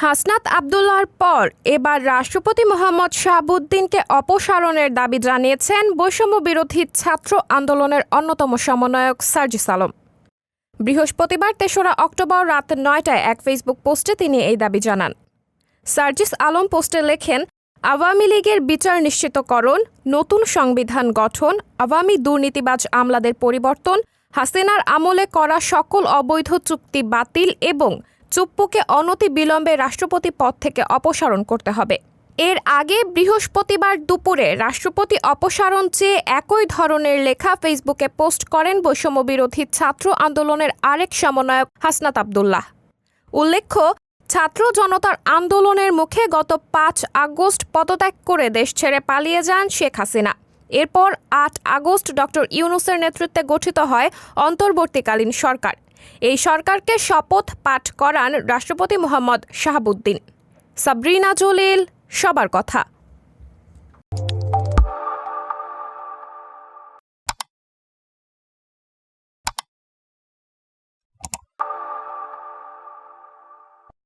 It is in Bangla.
হাসনাত আব্দুল্লাহর পর এবার রাষ্ট্রপতি মোহাম্মদ শাহাবুদ্দিনকে অপসারণের দাবি জানিয়েছেন বৈষম্য বিরোধী ছাত্র আন্দোলনের অন্যতম সমন্বয়ক সার্জিস আলম। বৃহস্পতিবার ৩রা অক্টোবর রাত ৯টায় এক ফেসবুক পোস্টে তিনি এই দাবি জানান। সার্জিস আলম পোস্টে লেখেন, আওয়ামী লীগের বিচার নিশ্চিতকরণ, নতুন সংবিধান গঠন, আওয়ামী দুর্নীতিবাজ আমলাদের পরিবর্তন, হাসিনার আমলে করা সকল অবৈধ চুক্তি বাতিল এবং চুপ্পুকে অনতিবিলম্বে রাষ্ট্রপতি পদ থেকে অপসারণ করতে হবে। এর আগে বৃহস্পতিবার দুপুরে রাষ্ট্রপতি অপসারণ চেয়ে একই ধরনের লেখা ফেসবুকে পোস্ট করেন বৈষম্য বিরোধী ছাত্র আন্দোলনের আরেক সমন্বয়ক হাসনাত আব্দুল্লাহ। উল্লেখ্য, ছাত্র জনতার আন্দোলনের মুখে গত ৫ আগস্ট পদত্যাগ করে দেশ ছেড়ে পালিয়ে যান শেখ হাসিনা। এরপর ৮ আগস্ট ডক্টর ইউনূসের নেতৃত্বে গঠিত হয় অন্তর্বর্তীকালীন সরকার। এই সরকারকে শপথ পাঠ করান রাষ্ট্রপতি মোহাম্মদ শাহাবুদ্দিন। সাবরিনা জলিল, সবার কথা।